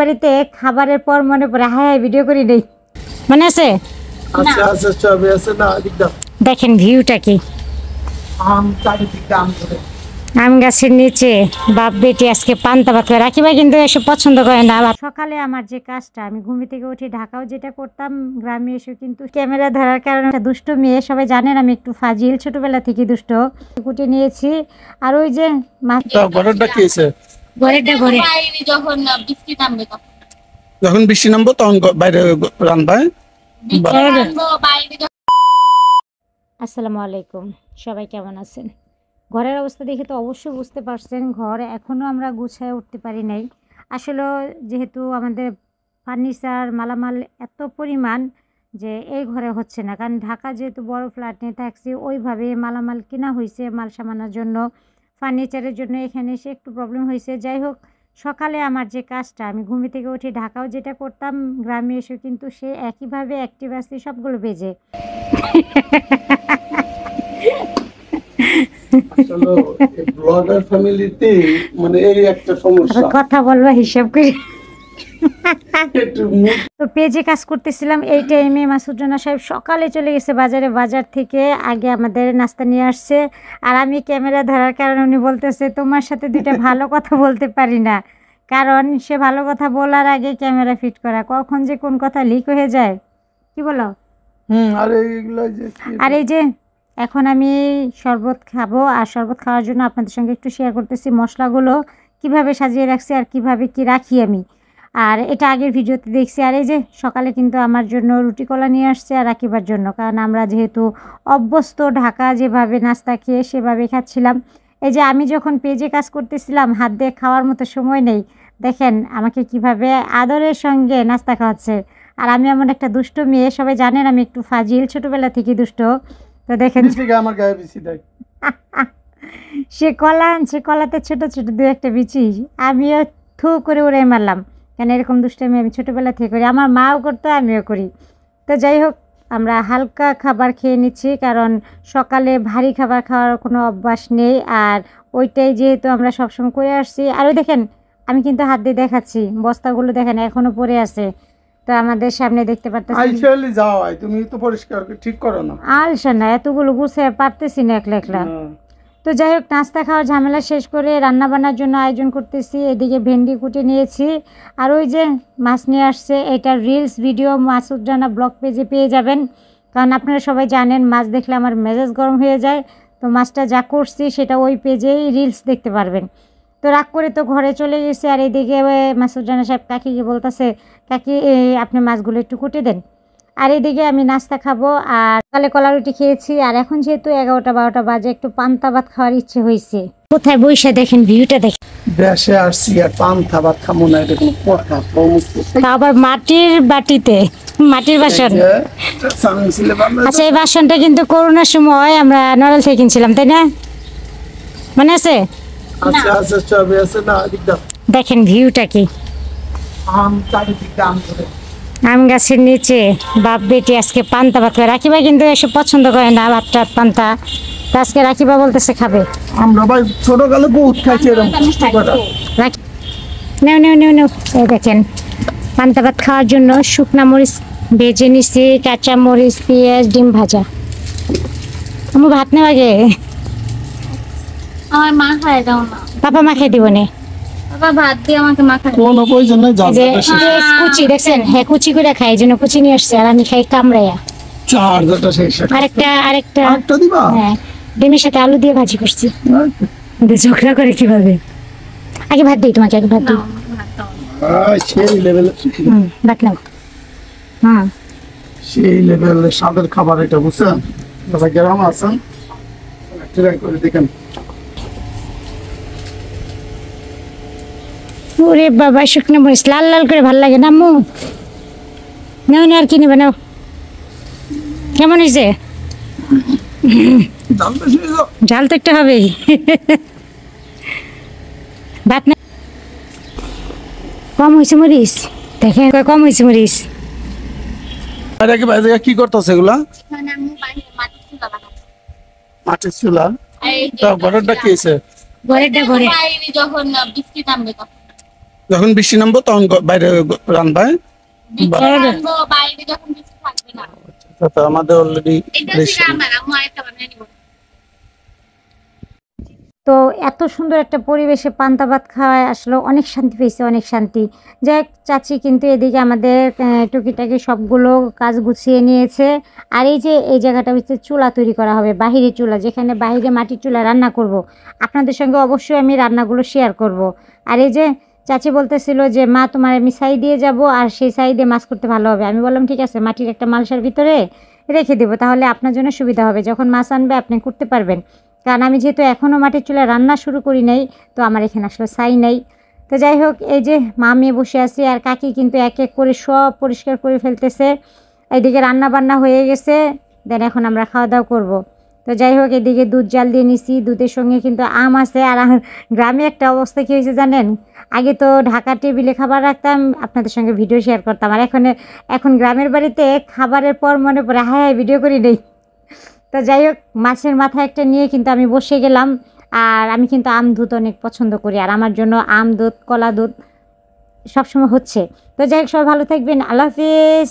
বাড়িতে খাবারের পর মনে পড়ে হ্যাঁ ভিডিও করি নেই, মনে আছে? আচ্ছা আচ্ছা সবই আছে না। একদম দেখেন ভিউটা কি, আম গাছের নিচে বাপ বেটি আজকে পান্তা ভাত করে। রাকিবা কিন্তু এসব পছন্দ করে না। সকালে আমার যে কাজটা, আমি ঘুম থেকে উঠে ঢাকাও যেটা করতাম, গ্রামে এসে কিন্তু ক্যামেরা ধরার কারণে একটা দুষ্ট মেয়ে, সবাই জানেন আমি একটু ফাজিল, ছোটবেলা থেকে দুষ্ট কুটে নিয়েছি। আর ওই যে ঘরেরটা কি আছে, যখন বৃষ্টি নামবো তখন বাইরে রান্না। আসসালামু আলাইকুম, সবাই কেমন আছেন? ঘরের অবস্থা দেখে তো অবশ্যই বুঝতে পারছেন, ঘর এখনও আমরা গুছায় উঠতে পারি নাই। আসলে যেহেতু আমাদের ফার্নিচার মালামাল এত পরিমাণ যে এই ঘরে হচ্ছে না, কারণ ঢাকা যেহেতু বড় ফ্ল্যাট নিয়ে থাকছি, ওইভাবে মালামাল কেনা হয়েছে মাল সামানোর জন্য, ফার্নিচারের জন্য। এখানে এসে একটু প্রবলেম হয়েছে। যাই হোক, সকালে আমার যে কাজটা, আমি ঘুম থেকে উঠে ঢাকাও যেটা করতাম, গ্রামে এসে কিন্তু সে একইভাবে অ্যাক্টিভ আছে সবগুলো বেজে। ব্লগার ফ্যামিলিতে মানে এই একটা সমস্যা, কথা বলবা হিসাব করে। তো পেজে কাজ করতেছিলাম এই টাইমে মাসুদ রানা সাহেব সকালে চলে গেছে বাজারে, বাজার থেকে আগে আমাদের নাস্তা নিয়ে আসছে। আর আমি ক্যামেরা ধরার কারণে উনি বলতেছে তোমার সাথে দুইটা ভালো কথা বলতে পারি না, কারণ সে ভালো কথা বলার আগে ক্যামেরা ফিট করা, কখন যে কোন কথা লিক হয়ে যায়। কি বলো? আর এই যে এখন আমি শরবত খাবো, আর শরবত খাওয়ার জন্য আপনাদের সঙ্গে একটু শেয়ার করতেছি মশলাগুলো কিভাবে সাজিয়ে রাখছি আর কিভাবে কি রাখি আমি। আর এটা আগের ভিডিওতে দেখছি। আর এই যে সকালে কিন্তু আমার জন্য রুটি কলা নিয়ে আসছে আর রাকিবার জন্য, কারণ আমরা যেহেতু অভ্যস্ত ঢাকা যেভাবে নাস্তা খেয়ে সেভাবে খাচ্ছিলাম। এই যে আমি যখন পেজে কাজ করতেছিলাম, হাত দিয়ে খাওয়ার মতো সময় নেই, দেখেন আমাকে কিভাবে আদরের সঙ্গে নাস্তা খাওয়াচ্ছে। আর আমি এমন একটা দুষ্ট মেয়ে, সবাই জানেন আমি একটু ফাজিল, ছোটবেলা থেকে দুষ্ট। তো দেখেন আমার গায়ে বিচি দেয়, সে কলা আনছে, কলাতে ছোট ছোট দু একটা বিচি, আমিও থু করে উড়ে মারলাম। কেন এরকম দুষ্টামি আমি ছোটোবেলা থেকে করি, আমার মাও করতো আমিও করি। তো যাই হোক, আমরা হালকা খাবার খেয়ে নিচ্ছি, কারণ সকালে ভারী খাবার খাওয়ার কোনো অভ্যাস নেই। আর ওইটাই যেহেতু আমরা সবসময় করে আসছি। আরও দেখেন আমি কিন্তু হাত দিয়ে দেখাচ্ছি, বস্তাগুলো দেখেন এখনও পড়ে আছে। তো আমাদের সামনে দেখতে পারতেছি, তুমি তো পরিষ্কার ঠিক করো না। আলসা না, এতগুলো গুছিয়ে পারতেছি না একলা একলা। তো যাই হোক, নাস্তা খাওয়ার ঝামেলা শেষ করে রান্না বান্নার জন্য আয়োজন করতেছি। এদিকে ভেন্ডি কুটে নিয়েছি, আর ওই যে মাছ নিয়ে আসছে। এটা reels video Masud Rana blog পেজে পেয়ে যাবেন, কারণ আপনারা সবাই জানেন মাছ দেখলে আমার মেজাজ গরম হয়ে যায়। তো মাছটা যা করছি সেটা ওই পেজেই রিলস দেখতে পারবেন। তো রাগ করে তো ঘরে চলে গেছে। আর এইদিকে মাসুদ রানা সাহেব কাকিকে বলতেছে, কাকি আপনি মাছগুলো একটু কুটে দেন। আর এদিকে আমি নাস্তা খাবো, আর সকালে কলা রুটি খেয়েছি। আর এখন যেহেতু 11টা-12টা বাজে, একটু পান্তা ভাত খাওয়ার ইচ্ছে হয়েছে। কোথায় বসে দেখেন ভিউটা, দেখেন দেশে আসছি আর পান্তা ভাত খাবো না, এটা কোনো কথা? আবার মাটির বাটিতে, মাটির বাসন। আচ্ছা, এই বাসনটা কিন্তু করোনার সময় আমরা নড়াল থেকে কিনছিলাম, তাই না? মনে আছে? আচ্ছা আচ্ছা সবই আছে না। একদম দেখেন ভিউটা কি, আম গাছের নিচে বাপ বেটি আজকে পান্তা ভাত করে। রাকিবা কিন্তু এসব পছন্দ করে না, ভাত টাত পান্তা। আজকে রাকিবা বলতেছে খাবে। আমরা ভাই ছোটকালে বহুত খাইছি এরকম। নেও নেও নেও নেও, এই দেখেন পান্তা ভাত খাওয়ার জন্য শুকনা মরিচ ভেজে নিছি, কাঁচা মরিচ, পেঁয়াজ, ডিম ভাজা। আমার ভাত নেওয়া আগে আমার মা খায় দাও না, পাপা মা খাই দিব নে। ভাত দিয়ে আমাকে মাখা কোনো প্রয়োজন নাই। কুচি দেখছেন, হ্যাঁ কুচি করে খাই, এই জন্য কুচি নিয়ে আসছে। আর আমি খাই কামড়াইয়া। আরেকটা দিবা? হ্যাঁ, ডিমের সাথে আলু দিয়ে ভাজি করছি। ঝগড়া করে কিভাবে? আগে ভাত দিই তোমাকে, আগে ভাত দিই। সেই লেভেল ভাত নাও। হ্যাঁ, সেই লেভেল স্বাদের খাবার এটা, বুঝছেন? দাদা গ্রাম আছেন, ট্রাই করে দেখেন। ওরে বাবা, শুকনো মরিচ লাল লাল করে ভাল লাগে না আম্মু? নাও না, আর কি নেবে নাও। কেমন হয়েছে? ঝাল তো একটা হবেই। ভাত না কম হয়েছে মরিচ, দেখেন কম হয়েছে মরিচ। কি করতেছে এগুলা? মাটির চুলা। ঘরেরটা কি আছে? ঘরেরটা ঘরে যখন বৃষ্টি নামবে তখন যখন বৃষ্টি নামবো তখন বাইরে রান্না হয়। বিকেলে আনবো, বাইরে যখন কিছু থাকবে না। তো আমাদের অলরেডি এটা হচ্ছে আমার আম্মু আরেকটা বানিয়ে নিব। তো এত সুন্দর একটা পরিবেশে পান্তা ভাত খাওয়ায় আসলে অনেক শান্তি পেয়েছে, অনেক শান্তি। যাই হোক, চাচি কিন্তু এদিকে আমাদের টুকিটাকি সবগুলো কাজ গুছিয়ে নিয়েছে। আর এই যে এই জায়গাটা হচ্ছে চুলা তৈরি করা হবে, বাহিরে চুলা, যেখানে বাহিরে মাটির চুলা রান্না করব। আপনাদের সঙ্গে অবশ্যই আমি রান্নাগুলো শেয়ার করব। আর এই যে চাচি বলতেছিল যে মা তোমার আমি ছাই দিয়ে যাব, আর সেই ছাই দিয়ে মাছ করতে ভালো হবে। আমি বললাম ঠিক আছে, মাটির একটা মালসার ভিতরে রেখে দেবো, তাহলে আপনার জন্য সুবিধা হবে, যখন মাছ আনবে আপনি করতে পারবেন। কারণ আমি যেহেতু এখনও মাটির চুলায় রান্না শুরু করি নাই, তো আমার এখানে আসলে ছাই নাই। তো যাই হোক, এই যে মা মেয়ে বসে আছি, আর কাকি কিন্তু এক এক করে সব পরিষ্কার করে ফেলতেছে। এইদিকে রান্না বান্না হয়ে গেছে, দেন এখন আমরা খাওয়া দাওয়া করব। তো যাই হোক, এদিকে দুধ জাল দিয়ে নিছি, দুধের সঙ্গে কিন্তু আম আছে। আর গ্রামে একটা অবস্থা কী হয়েছে জানেন, আগে তো ঢাকা টেবিলে খাবার রাখতাম, আপনাদের সঙ্গে ভিডিও শেয়ার করতাম, আর এখন গ্রামের বাড়িতে খাবারের পর মনে পড়ে হ্যাঁ ভিডিও করি নেই। তো যাই হোক, মাছের মাথা একটা নিয়ে কিন্তু আমি বসে গেলাম। আর আমি কিন্তু আম দুধ অনেক পছন্দ করি, আর আমার জন্য আম দুধ কলা দুধ সবসময় হচ্ছে। তো যাই হোক, সবাই ভালো থাকবেন, আল্লাহ হাফিজ।